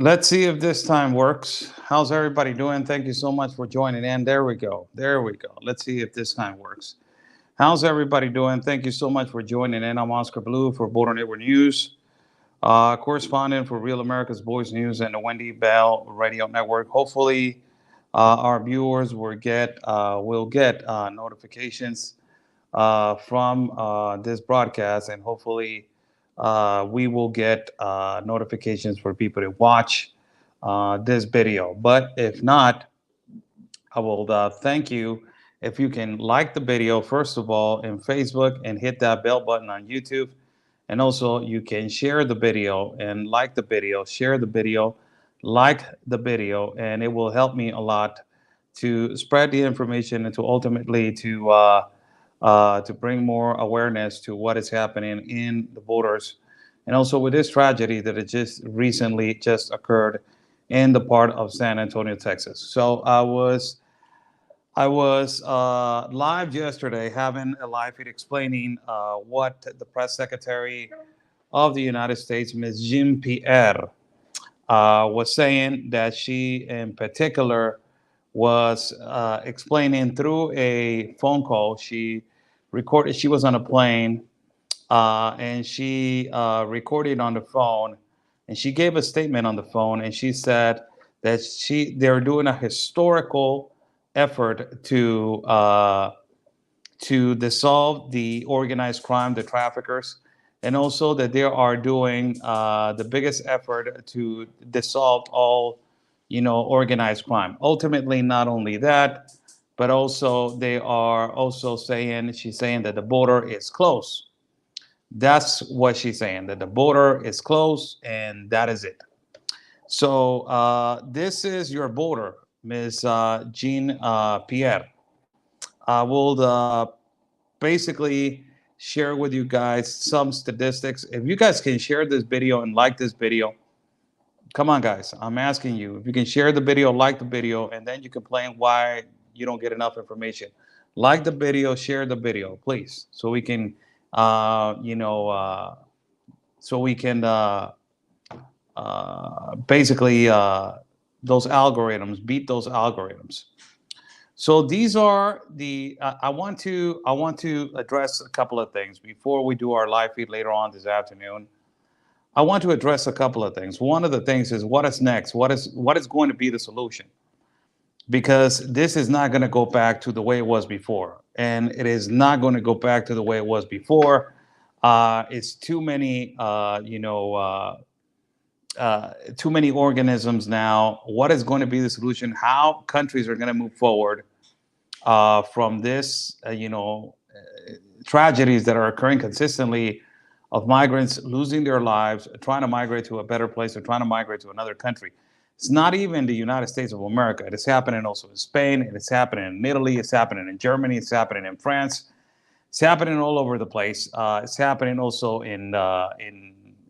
Let's see if this time works. How's everybody doing? Thank you so much for joining in. There we go. There we go. Let's see if this time works. How's everybody doing? Thank you so much for joining in. I'm Oscar Blue for Border Network News, correspondent for Real America's Voice News and the Wendy Bell Radio Network. Hopefully, our viewers will get notifications from this broadcast, and hopefully, we will get notifications for people to watch this video. But if not, I will thank you if you can like the video, first of all, in Facebook and hit that bell button on YouTube. And also, you can share the video and like the video, share the video, like the video, and it will help me a lot to spread the information and to ultimately to bring more awareness to what is happening in the borders, and also with this tragedy that it just recently just occurred in the part of San Antonio, Texas. So I was live yesterday having a live feed explaining what the press secretary of the United States, Ms. Jean Pierre, was saying that she, in particular, was explaining through a phone call. She recorded, she was on a plane, and she recorded on the phone, and she gave a statement on the phone, and she said that they're doing a historical effort to dissolve the organized crime, the traffickers, and also that they are doing the biggest effort to dissolve all, organized crime. Ultimately, not only that, but also they are also saying, she's saying that the border is closed. That's what she's saying, that the border is closed, and that is it. So this is your border, Ms. Jean Pierre. I will basically share with you guys some statistics. If you guys can share this video and like this video, come on, guys. I'm asking you if you can share the video, like the video, and then you complain why you don't get enough information. Like the video, share the video, please, so we can, uh, you know, uh, so we can basically those algorithms beat those algorithms. So these are the. I want to address a couple of things before we do our live feed later on this afternoon. I want to address a couple of things. One of the things is what is next. What is going to be the solution? Because this is not going to go back to the way it was before, and it is not going to go back to the way it was before. It's too many, too many organisms now. What is going to be the solution? How countries are going to move forward from this, tragedies that are occurring consistently of migrants losing their lives, trying to migrate to a better place or trying to migrate to another country. It's not even the United States of America. It is happening also in Spain. It is happening in Italy. It's happening in Germany. It's happening in France. It's happening all over the place. It's happening also in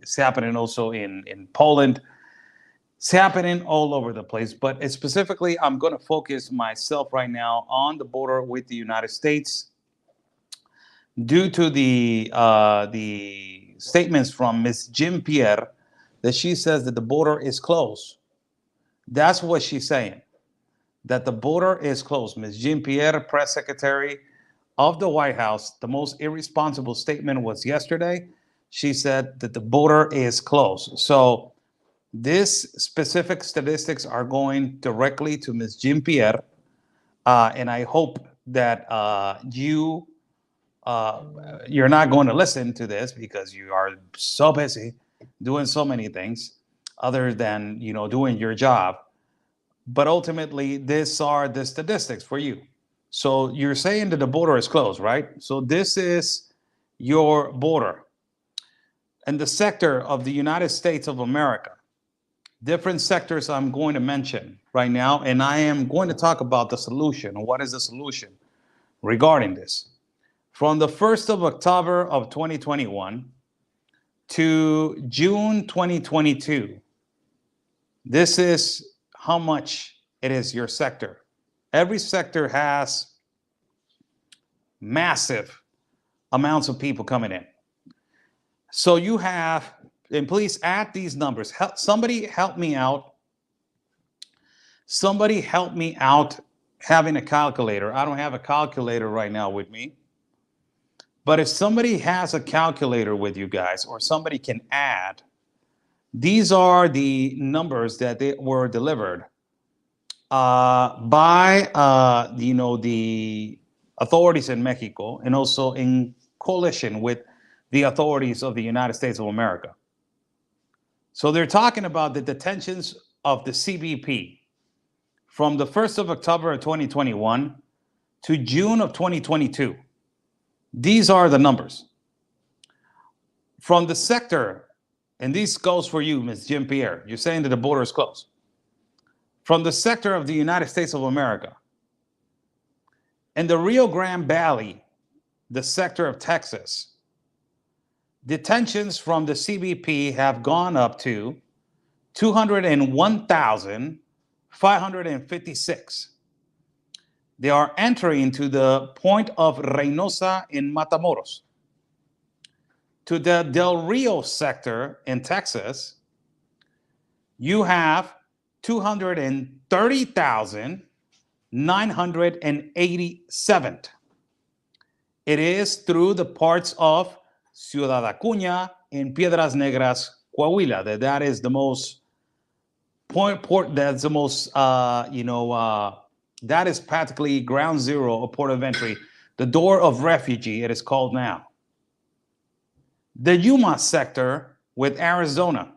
it's happening also in Poland. It's happening all over the place. But specifically, I'm going to focus myself right now on the border with the United States due to the statements from Ms. Jim Pierre that she says that the border is closed. That's what she's saying, that the border is closed. Ms. Jean Pierre, press secretary of the White House, the most irresponsible statement was yesterday. She said that the border is closed. So these specific statistics are going directly to Ms. Jean Pierre, and I hope that you're not going to listen to this because you are so busy doing so many things other than doing your job. But ultimately, these are the statistics for you. So you're saying that the border is closed, right? So this is your border and the sector of the United States of America. Different sectors I'm going to mention right now, and I am going to talk about the solution. What is the solution regarding this? From the 1st of October of 2021 to June 2022, this is how much it is your sector. Every sector has massive amounts of people coming in. So you have And please add these numbers. Somebody help me out. Somebody help me out having a calculator. I don't have a calculator right now with me. But if somebody has a calculator with you guys, or somebody can add, these are the numbers that they were delivered by the authorities in Mexico, and also in coalition with the authorities of the United States of America. So they're talking about the detentions of the CBP from the 1st of October of 2021 to June of 2022. These are the numbers. From the sector, and this goes for you, Ms. Jean-Pierre, you're saying that the border is closed. From the sector of the United States of America, in the Rio Grande Valley, the sector of Texas, detentions from the CBP have gone up to 201,556. They are entering to the point of Reynosa in Matamoros. To the Del Rio sector in Texas, you have 230,987. It is through the parts of Ciudad Acuña and Piedras Negras, Coahuila. That is the most that's the most that is practically ground zero or port of entry, the door of refugee, it is called now. The Yuma sector with Arizona,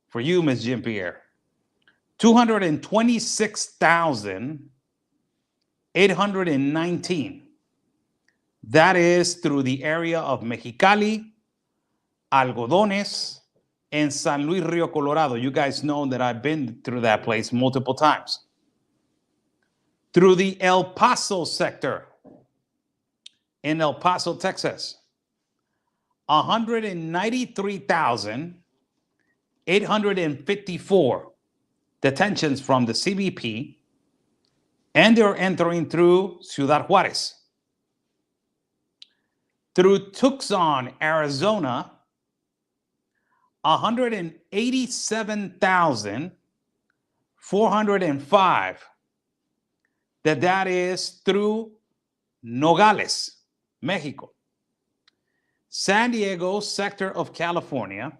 for you, Ms. Jean-Pierre, 226,819. That is through the area of Mexicali, Algodones, and San Luis Rio Colorado. You guys know that I've been through that place multiple times. Through the El Paso sector in El Paso, Texas, 193,854 detentions from the CBP, and they're entering through Ciudad Juarez. Through Tucson, Arizona, 187,405. That is through Nogales, Mexico. San Diego sector of California,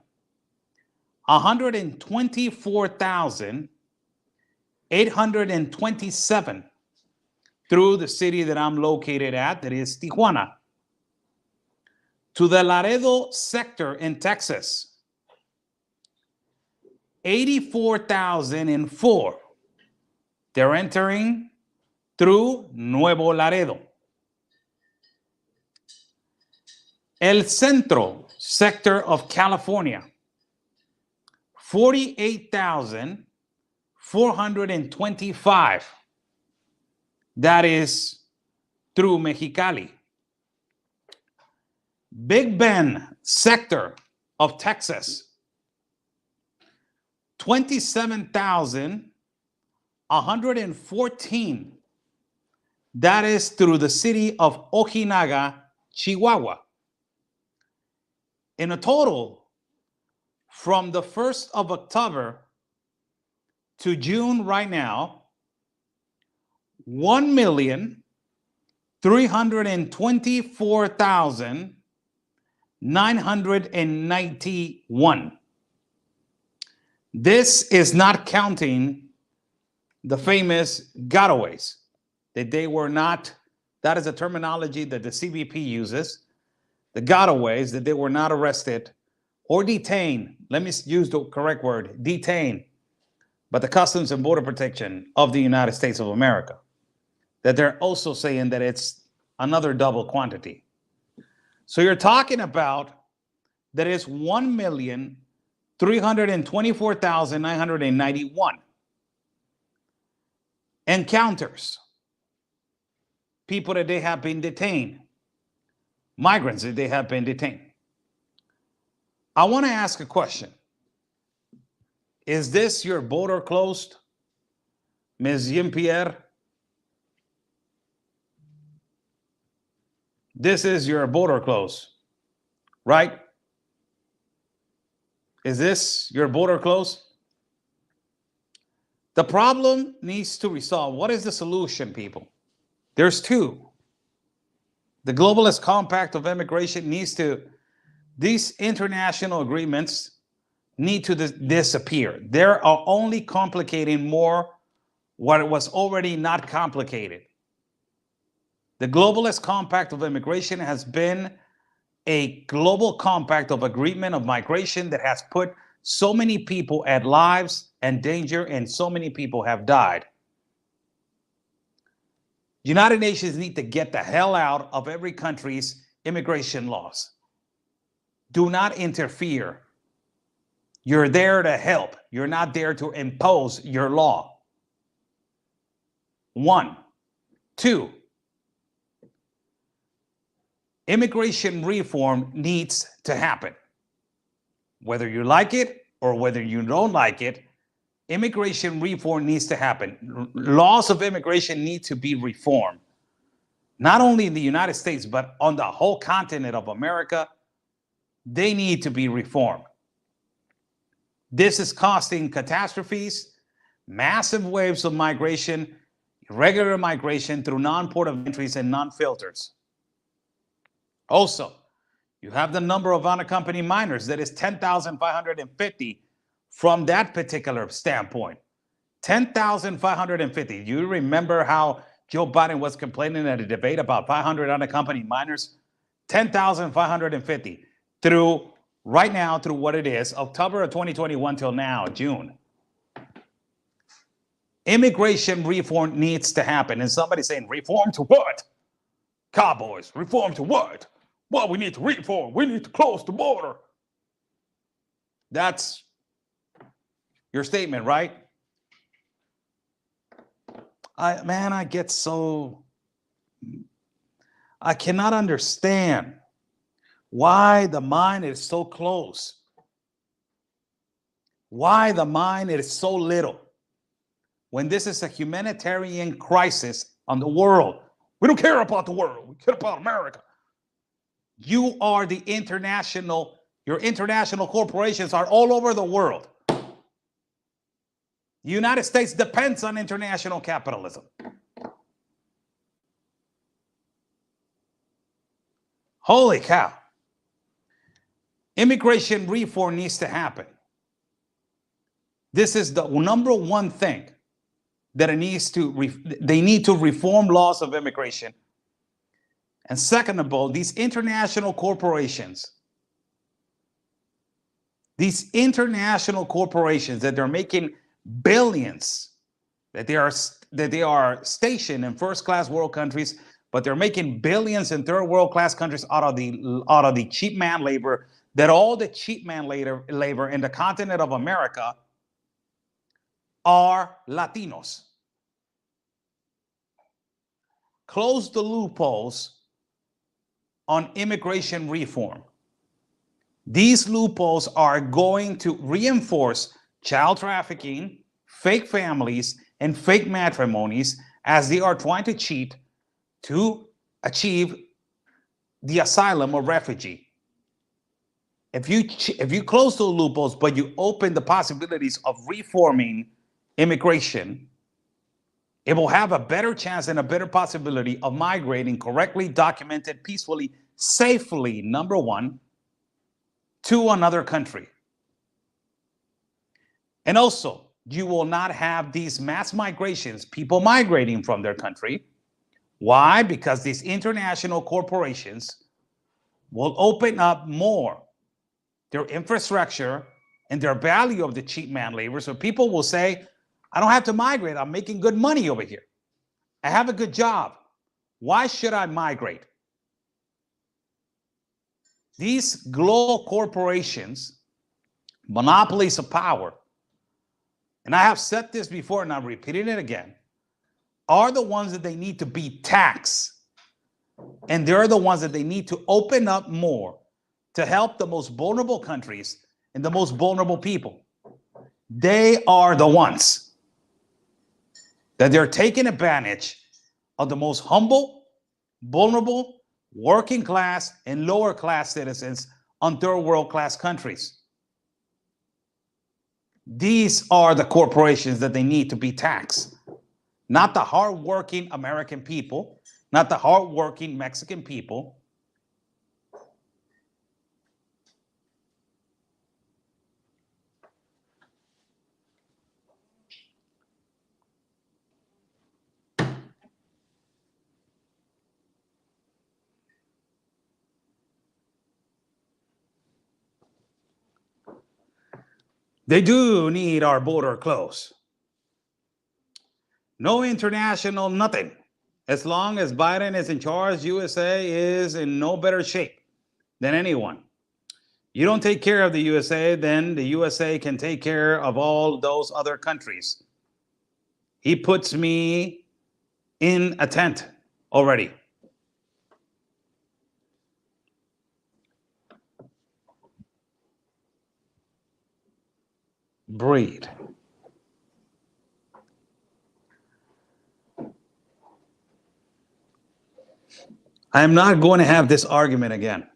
124,827 through the city that I'm located at, that is Tijuana. To the Laredo sector in Texas, 84,004. They're entering through Nuevo Laredo. El Centro sector of California, 48,425. That is through Mexicali. Big Bend sector of Texas, 27,114. That is through the city of Ojinaga, Chihuahua. In a total, from the 1st of October to June right now, 1,324,991. This is not counting the famous gotaways, that they were not, that is a terminology that the CBP uses, the gotaways, that they were not arrested or detained. Let me use the correct word, detained, but the Customs and Border Protection of the United States of America. That they're also saying that it's another double quantity. So you're talking about that is 1,324,991 encounters, people that they have been detained, migrants that they have been detained. I want to ask a question. Is this your border closed, Ms. Jean-Pierre? This is your border closed, right? Is this your border closed? The problem needs to resolve. What is the solution, people? There's two. The globalist compact of immigration needs to, these international agreements need to disappear. They are only complicating more what was already not complicated. The globalist compact of immigration has been a global compact of agreement of migration that has put so many people at lives and danger, and so many people have died. United Nations need to get the hell out of every country's immigration laws. Do not interfere. You're there to help. You're not there to impose your law. 1. 2. Immigration reform needs to happen. Whether you like it or whether you don't like it, immigration reform needs to happen. Laws of immigration need to be reformed. Not only in the United States, but on the whole continent of America, they need to be reformed. This is causing catastrophes, massive waves of migration, irregular migration through non-port of entries and non-filters. Also, you have the number of unaccompanied minors that is 10,550 from that particular standpoint. 10,550. You remember how Joe Biden was complaining at a debate about 500 unaccompanied minors? 10,550 through right now, through what it is, October of 2021 till now, June. Immigration reform needs to happen. And somebody's saying, reform to what? Cowboys, reform to what? Well, we need to reform. We need to close the border. That's your statement, right? I get so, I cannot understand why the mind is so close. Why the mind is so little. When this is a humanitarian crisis on the world. We don't care about the world. We care about America. You are the international, your international corporations are all over the world. The United States depends on international capitalism. Holy cow. Immigration reform needs to happen. This is the number one thing that it needs to, they need to reform laws of immigration. And second of all, these international corporations that they're making billions, that they are stationed in first-class world countries, but they're making billions in third world class countries out of the cheap man labor, that all the cheap man labor in the continent of America are Latinos. Close the loopholes on immigration reform. These loopholes are going to reinforce child trafficking, fake families, and fake matrimonies as they are trying to cheat to achieve the asylum or refugee. If you close the loopholes, but you open the possibilities of reforming immigration, it will have a better chance and a better possibility of migrating correctly, documented, peacefully, safely, number one, to another country. And also, you will not have these mass migrations, people migrating from their country. Why? Because these international corporations will open up more their infrastructure and their value of the cheap man labor. So people will say, I don't have to migrate. I'm making good money over here. I have a good job. Why should I migrate? These global corporations, monopolies of power, and I have said this before and I'm repeating it again, are the ones that they need to be taxed. And they're the ones that they need to open up more to help the most vulnerable countries and the most vulnerable people. They are the ones that they're taking advantage of the most humble, vulnerable, working class, and lower class citizens on third world class countries. These are the corporations that they need to be taxed, not the hardworking American people, not the hardworking Mexican people. They do need our border closed. No international nothing. As long as Biden is in charge, USA is in no better shape than anyone. You don't take care of the USA, then the USA can take care of all those other countries. He puts me in a tent already. Breathe. I am not going to have this argument again.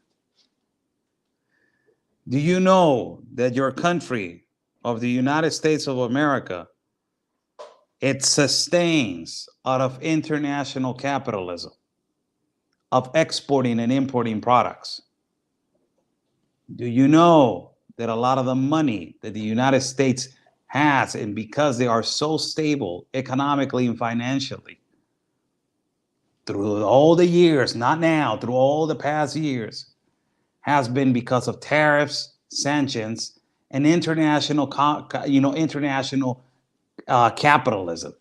Do you know that your country of the United States of America, it sustains out of international capitalism, of exporting and importing products? Do you know that a lot of the money that the United States has, and because they are so stable economically and financially, through all the years, not now, through all the past years, has been because of tariffs, sanctions, and international, international capitalism.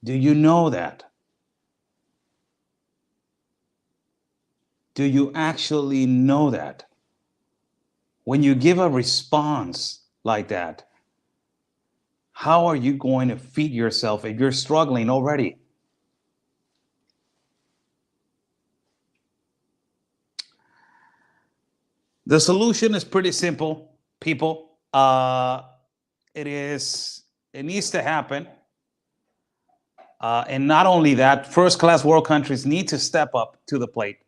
Do you know that? Do you actually know that? When you give a response like that, how are you going to feed yourself if you're struggling already? The solution is pretty simple, people. It needs to happen. And not only that, first-class world countries need to step up to the plate.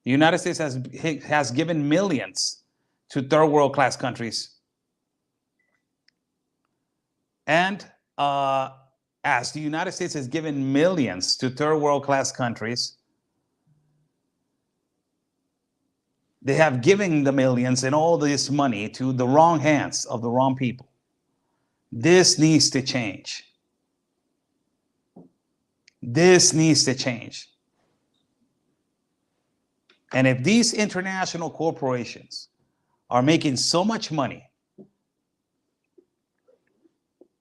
The United States has given millions to third world class countries. And as the United States has given millions to third world class countries, they have given the millions and all this money to the wrong hands of the wrong people. This needs to change. This needs to change. And if these international corporations are making so much money,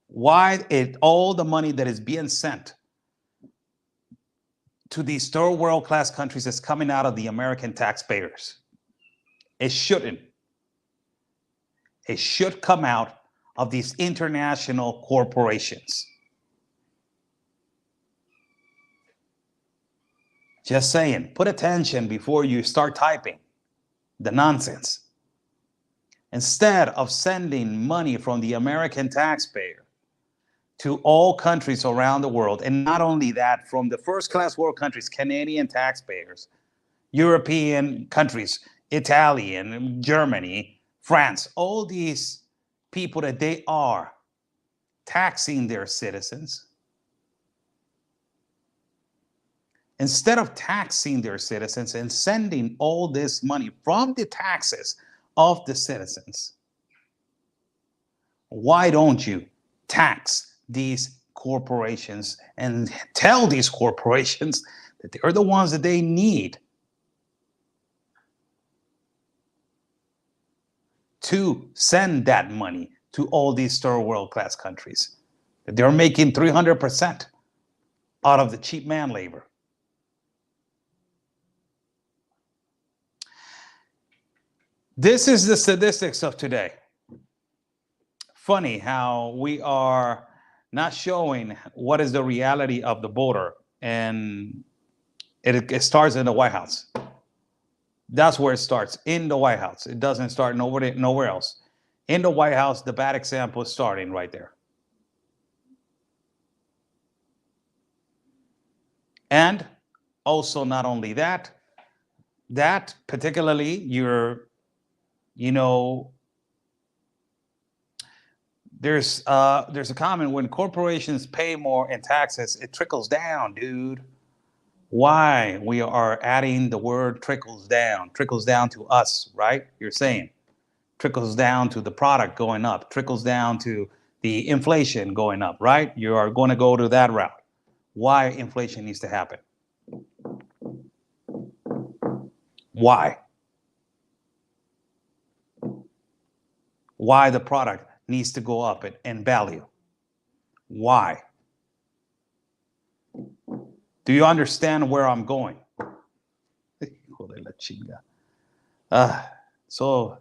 why all the money that is being sent to these third world class countries is coming out of the American taxpayers? It shouldn't. It should come out of these international corporations. Just saying, put attention before you start typing the nonsense. Instead of sending money from the American taxpayer to all countries around the world, and not only that, from the first-class world countries, Canadian taxpayers, European countries, Italian, Germany, France, all these people that they are taxing their citizens. Instead of taxing their citizens and sending all this money from the taxes of the citizens, why don't you tax these corporations and tell these corporations that they are the ones that they need to send that money to all these third world class countries, that they're making 300% out of the cheap man labor. This is the statistics of today. Funny how we are not showing what is the reality of the border, and it starts in the White House. That's where it starts, in the White House. It doesn't start nowhere else. In the White House, the bad example is starting right there. And also, not only that particularly, There's a comment: when corporations pay more in taxes, it trickles down, dude. Why we are adding the word trickles down? Trickles down to us, right? You're saying trickles down to the product going up, trickles down to the inflation going up, right? You are going to go to that route. Why inflation needs to happen? Why? Why the product needs to go up in value? Why? Do you understand where I'm going? So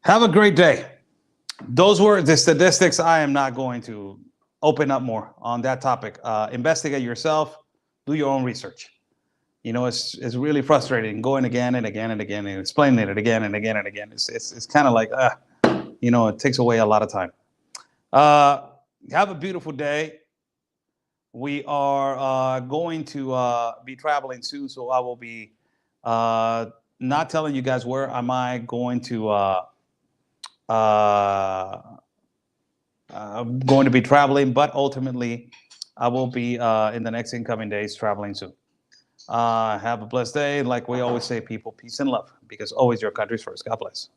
have a great day. Those were the statistics. I am not going to open up more on that topic. Investigate yourself. Do your own research. You know, it's really frustrating going again and again and again and explaining it again and again and again. It's kind of like, you know, it takes away a lot of time. Have a beautiful day. We are going to be traveling soon, so I will be not telling you guys where am I going to be traveling, but ultimately I will be in the next incoming days traveling soon. Have a blessed day. Like we always say, people, peace and love, because always your country's first. God bless.